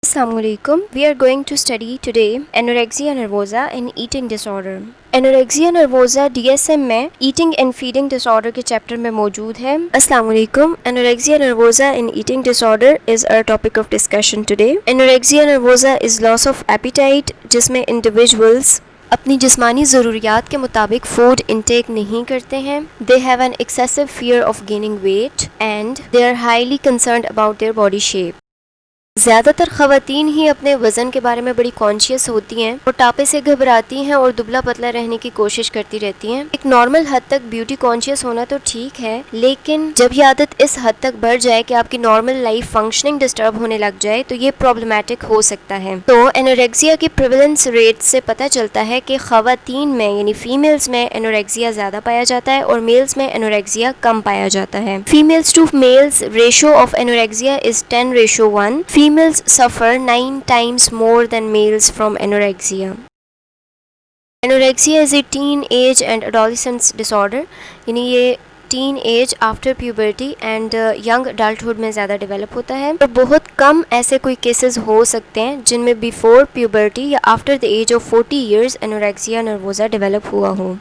Assalamualaikum. We are going to study today anorexia nervosa and eating disorder. Anorexia nervosa DSM में eating and feeding disorder के चैप्टर में मौजूद है। अस्सलाम वालेकुम। Anorexia nervosa and eating disorder is our topic of discussion today. Anorexia nervosa is loss of appetite, जिसमें individuals अपनी जिस्मानी ज़रूरियात के मुताबिक फूड इंटेक नहीं करते हैं। They have an excessive fear of gaining weight and they are highly concerned about their body shape. ज़्यादातर ख़वातीन ही अपने वज़न के बारे में बड़ी कॉन्शियस होती हैं, मोटापे से घबराती हैं और दुबला पतला रहने की कोशिश करती रहती हैं। एक नॉर्मल हद तक ब्यूटी कॉन्शियस होना तो ठीक है, लेकिन जब ये आदत इस हद तक बढ़ जाए कि आपकी नॉर्मल लाइफ फंक्शनिंग डिस्टर्ब होने लग जाए तो ये प्रॉब्लमैटिक हो सकता है। तो एनोरेक्सिया की प्रिवेलेंस रेट से पता चलता है कि ख़वातीन में यानी फीमेल्स में एनोरेक्सिया ज़्यादा पाया जाता है और मेल्स में एनोरेक्सिया कम पाया जाता है। Females to males ratio of anorexia is 10:1। Females suffer 9 times more than males from anorexia. Anorexia is a teenage and adolescence disorder, यानी ये teen age after puberty and young adulthood में ज़्यादा develop होता है। और बहुत कम ऐसे कोई केसेस हो सकते हैं जिनमें बिफोर प्यूबर्टी या after the age of 40 years anorexia nervosa develop हुआ हो।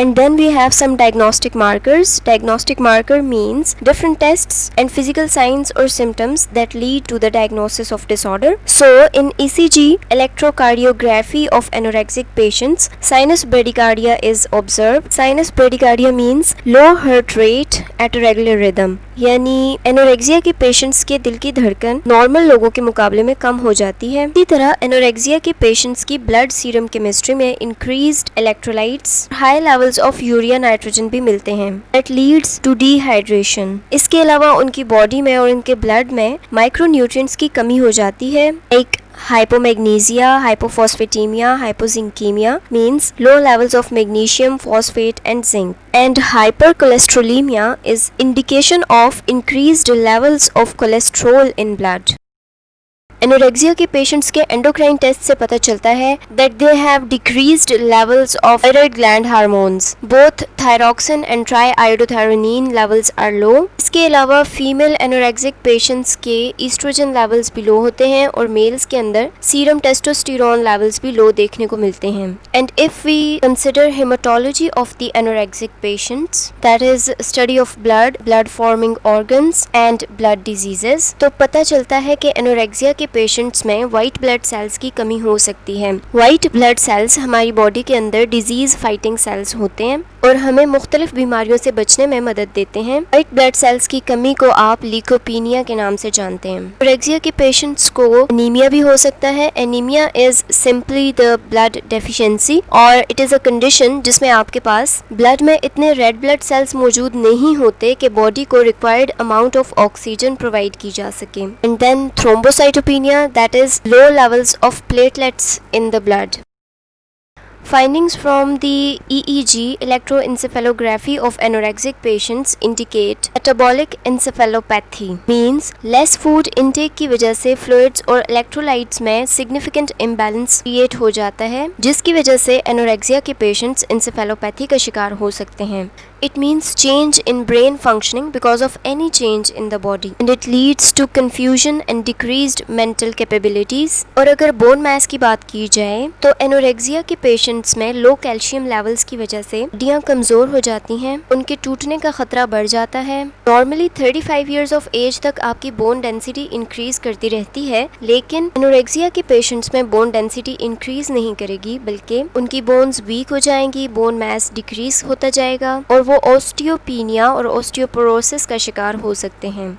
And then we have some diagnostic markers. Diagnostic marker means different tests and physical signs or symptoms that lead to the diagnosis of disorder. So in ECG, electrocardiography of anorexic patients, sinus bradycardia is observed. Sinus bradycardia means low heart rate at a regular rhythm. यानी anorexia के patients के दिल की धड़कन normal लोगों के मुकाबले में कम हो जाती है। इसी तरह एनोरेक्सिया के पेशेंट्स की ब्लड सीरम केमिस्ट्री में increased electrolytes, high levels of urea nitrogen भी मिलते हैं। That leads to dehydration. इसके अलावा उनकी बॉडी में और उनके ब्लड में माइक्रोन्यूट्रिएंट्स की कमी हो जाती है। एक hypomagnesia, hypophosphatemia, hypozincemia means low levels of magnesium, phosphate and zinc. And hypercholesterolemia is indication of increased levels of cholesterol in blood. Anorexia के पेशेंट्स के एंडोक्राइन टेस्ट से पता चलता है that they have decreased levels of thyroid gland hormones. Both thyroxine and triiodothyronine levels are low. इसके अलावा female anorexic patients के oestrogen levels भी लो होते हैं और मेल्स के अंदर सीरम टेस्टोस्टेरोन लेवल्स भी लो देखने को मिलते हैं। And if we consider hematology of the anorexic patients, that is study of blood, blood forming organs and blood diseases, तो पता चलता है कि एनोरेक्सिया के पेशेंट्स में वाइट ब्लड सेल्स की कमी हो सकती है। वाइट ब्लड सेल्स हमारी बॉडी के अंदर डिजीज फाइटिंग सेल्स होते हैं और हमें मुख्तलिफ बीमारियों से बचने में मदद देते हैं। वाइट ब्लड सेल्स की कमी को आप लीकोपीनिया के नाम से जानते हैं। एनोरेक्सिया के पेशेंट्स को एनीमिया भी हो सकता है। Anaemia is simply the blood deficiency और इट इज अ कंडीशन जिसमें आपके पास ब्लड में इतने रेड ब्लड सेल्स मौजूद नहीं होते कि बॉडी को required amount of oxygen provide की जा सके। And then thrombocytopenia, that is low levels of platelets in the blood. Findings from the EEG electroencephalography of anorexic patients indicate metabolic encephalopathy, means less food intake की वजह से fluids और electrolytes में significant imbalance create हो जाता है, जिसकी वजह से anorexia के patients encephalopathy का शिकार हो सकते हैं। It means change in brain functioning because of any change in the body and it leads to confusion and decreased mental capabilities. और अगर bone mass की बात की जाए तो एनोरेक्सिया के पेशेंट्स में लो कैल्शियम लेवल्स की वजह से हड्डियां कमजोर हो जाती हैं, उनके टूटने का खतरा बढ़ जाता है। नॉर्मली 35 years ऑफ एज तक आपकी बोन डेंसिटी इंक्रीज करती रहती है, लेकिन एनोरेक्सिया के पेशेंट्स में बोन डेंसिटी इंक्रीज नहीं करेगी बल्कि उनकी बोन्स वीक हो जाएंगी, बोन मास डिक्रीज होता जाएगा और वो ओस्टियोपीनिया और ओस्टियोपोरोसिस का शिकार हो सकते हैं।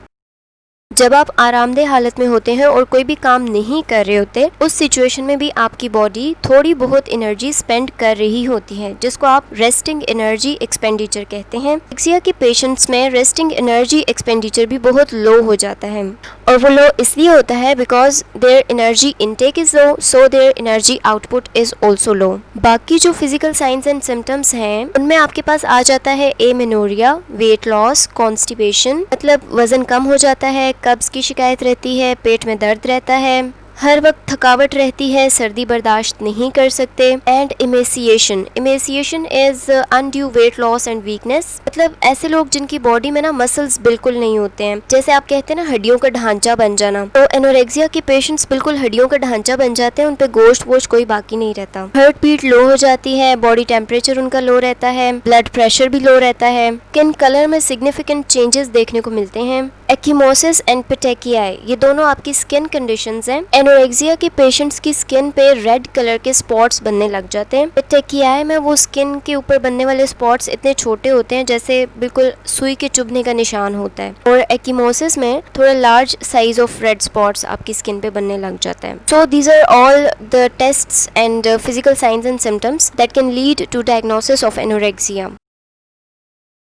जब आप आरामदेह हालत में होते हैं और कोई भी काम नहीं कर रहे होते, उस सिचुएशन में भी आपकी बॉडी थोड़ी बहुत एनर्जी स्पेंड कर रही होती है, जिसको आप रेस्टिंग एनर्जी एक्सपेंडिचर कहते हैं। एनोरेक्सिया के पेशेंट्स में रेस्टिंग एनर्जी एक्सपेंडिचर भी बहुत लो हो जाता है और वो लो इसलिए होता है because their energy intake is low, so their energy output is also low. बाकी जो फिजिकल साइंस एंड सिम्टम्स हैं उनमें आपके पास आ जाता है एमेनोरिया, वेट लॉस, कॉन्स्टिपेशन, मतलब वजन कम हो जाता है, कब्ज की शिकायत रहती है, पेट में दर्द रहता है, हर वक्त थकावट रहती है, सर्दी बर्दाश्त नहीं कर सकते। And emaciation is undue weight loss and weakness, मतलब ऐसे लोग जिनकी बॉडी में ना मसल्स बिल्कुल नहीं होते हैं, जैसे आप कहते हैं ना हड्डियों का ढांचा बन जाना, तो एनोरेक्सिया के पेशेंट्स बिल्कुल हड्डियों का ढांचा बन जाते हैं, उनपे गोश्त वोश्त कोई बाकी नहीं रहता। हार्ट बीट लो हो जाती है, बॉडी टेम्परेचर उनका लो रहता है, ब्लड प्रेशर भी लो रहता है, स्किन कलर में सिग्निफिकेंट चेंजेस देखने को मिलते हैं। एक्यूमोसिस एंड पेटेकियाई, ये दोनों आपकी स्किन कंडीशंस हैं। एनोरेक्सिया के पेशेंट्स की स्किन पे रेड कलर के स्पॉट्स बनने लग जाते हैं। पेटेकियाई में वो स्किन के ऊपर बनने वाले स्पॉट्स इतने छोटे होते हैं जैसे बिल्कुल सुई के चुभने का निशान होता है, और एक्यूमोसिस में थोड़ा large size of red spots आपकी स्किन पे बनने लग जाता है। So these are all the tests and physical signs and symptoms that can lead to diagnosis of anorexia.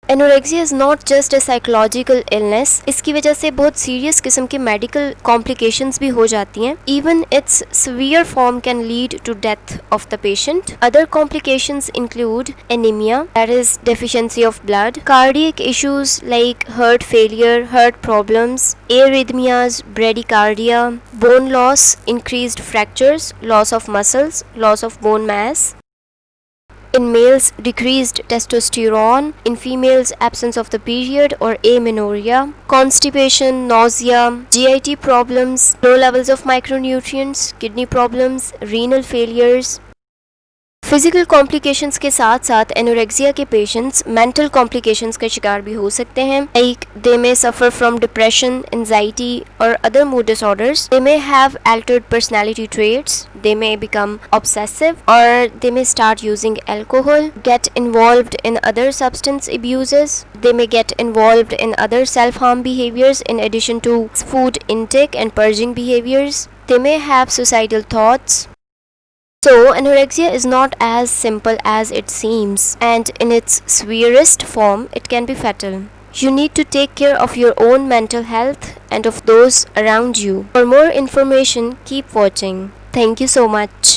Anorexia is not just a psychological illness, इसकी वजह से बहुत सीरियस किस्म की मेडिकल कॉम्प्लिकेशंस भी हो जाती हैं। Even its severe form can lead to death of the patient. Other complications include anemia, that is deficiency of blood, cardiac issues like heart failure, heart problems, arrhythmias, bradycardia, bone loss, increased fractures, loss of muscles, loss of bone mass. In males, decreased testosterone. In females, absence of the period or amenorrhea. Constipation, nausea, GIT problems, low levels of micronutrients, kidney problems, renal failures. Physical complications के साथ साथ anorexia के patients mental complications का शिकार भी हो सकते हैं, like they may suffer from depression, anxiety और other mood disorders. They may have altered personality traits, they may become obsessive, or they may start using alcohol, get involved in other substance abuses, they may get involved in other self-harm behaviors in addition to food intake and purging behaviors. They may have suicidal thoughts. So, anorexia is not as simple as it seems, and in its severest form, it can be fatal. You need to take care of your own mental health and of those around you. For more information, keep watching. Thank you so much.